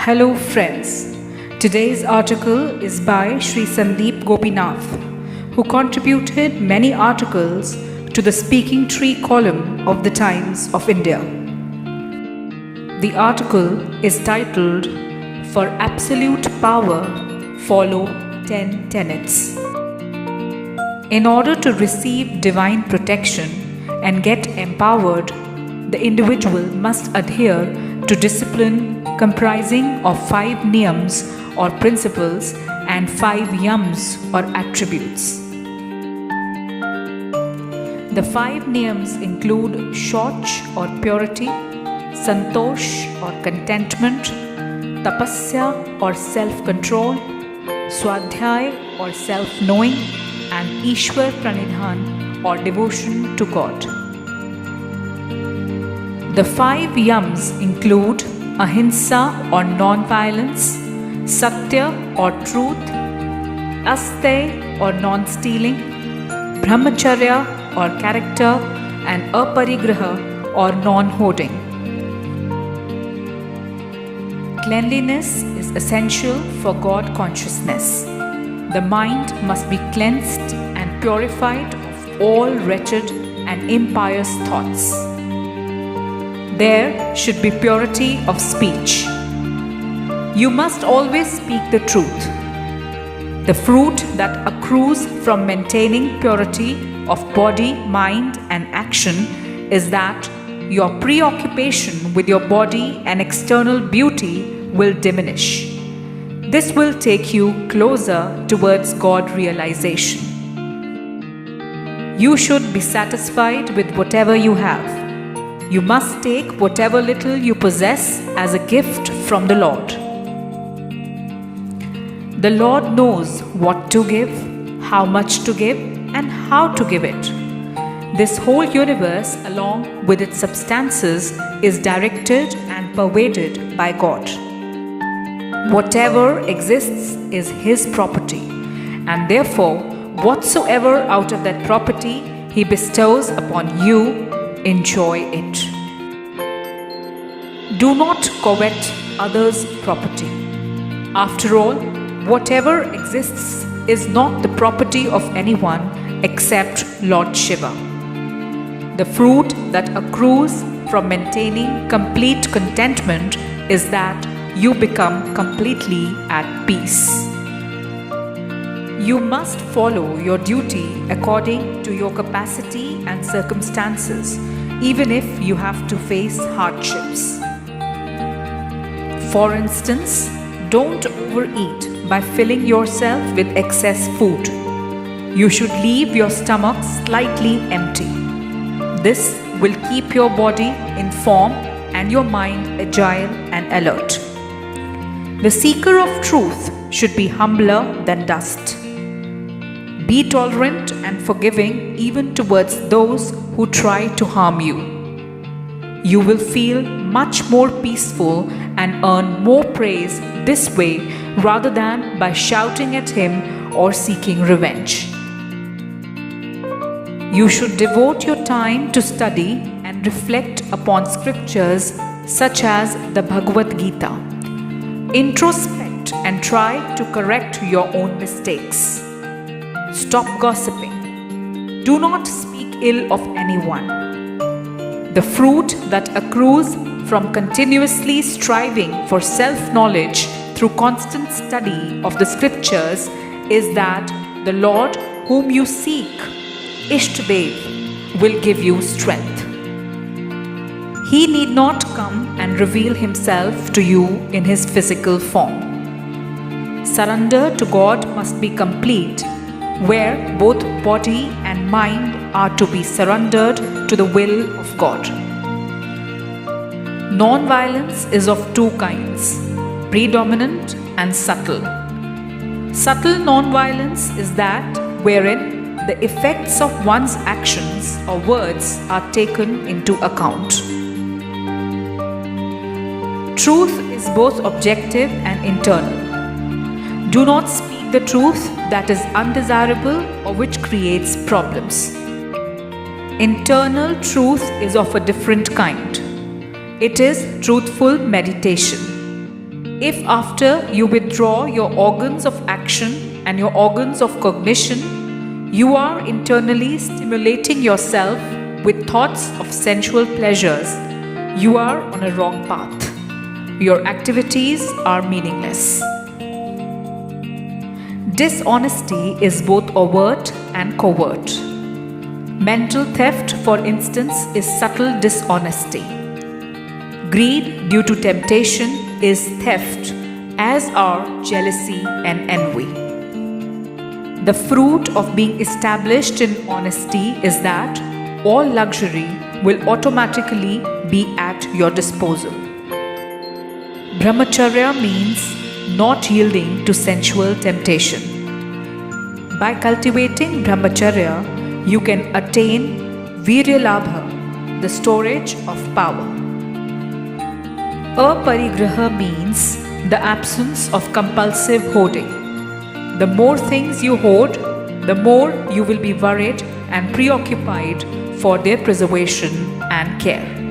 Hello friends, today's article is by Sri Sandeep Gopinath, who contributed many articles to the Speaking Tree column of the Times of India. The article is titled, "For Absolute Power, Follow 10 Tenets." In order to receive divine protection and get empowered, the individual must adhere to discipline comprising of 5 niyams or principles and 5 yams or attributes. The 5 niyams include shauch or purity, santosh or contentment, tapasya or self-control, swadhyay or self-knowing, and Ishwar pranidhan or devotion to God. The 5 yams include ahimsa or non-violence, satya or truth, asteya or non-stealing, brahmacharya or character, and aparigraha or non-hoarding. Cleanliness is essential for God consciousness. The mind must be cleansed and purified of all wretched and impious thoughts. There should be purity of speech. You must always speak the truth. The fruit that accrues from maintaining purity of body, mind, and action is that your preoccupation with your body and external beauty will diminish. This will take you closer towards God realization. You should be satisfied with whatever you have. You must take whatever little you possess as a gift from the Lord. The Lord knows what to give, how much to give, and how to give it. This whole universe, along with its substances, is directed and pervaded by God. Whatever exists is His property, and therefore, whatsoever out of that property He bestows upon you, enjoy it. Do not covet others' property. After all, whatever exists is not the property of anyone except Lord Shiva. The fruit that accrues from maintaining complete contentment is that you become completely at peace. You must follow your duty according to your capacity and circumstances, even if you have to face hardships. For instance, don't overeat by filling yourself with excess food. You should leave your stomach slightly empty. This will keep your body in form and your mind agile and alert. The seeker of truth should be humbler than dust. Be tolerant and forgiving even towards those who try to harm you. You will feel much more peaceful and earn more praise this way rather than by shouting at him or seeking revenge. You should devote your time to study and reflect upon scriptures such as the Bhagavad Gita. Introspect and try to correct your own mistakes. Stop gossiping. Do not speak ill of anyone. The fruit that accrues from continuously striving for self-knowledge through constant study of the scriptures is that the Lord whom you seek, Ishtadev, will give you strength. He need not come and reveal himself to you in his physical form. Surrender to God must be complete, where both body and mind are to be surrendered to the will of God. Non-violence is of 2 kinds, predominant and subtle. Subtle non-violence is that wherein the effects of one's actions or words are taken into account. Truth is both objective and internal. Do not speak the truth that is undesirable or which creates problems. Internal truth is of a different kind. It is truthful meditation. If after you withdraw your organs of action and your organs of cognition, you are internally stimulating yourself with thoughts of sensual pleasures, you are on a wrong path. Your activities are meaningless. Dishonesty is both overt and covert. Mental theft, for instance, is subtle dishonesty. Greed due to temptation is theft, as are jealousy and envy. The fruit of being established in honesty is that all luxury will automatically be at your disposal. Brahmacharya means not yielding to sensual temptation. By cultivating Brahmacharya, you can attain Viryalabha, the storage of power. Aparigraha means the absence of compulsive hoarding. The more things you hoard, the more you will be worried and preoccupied for their preservation and care.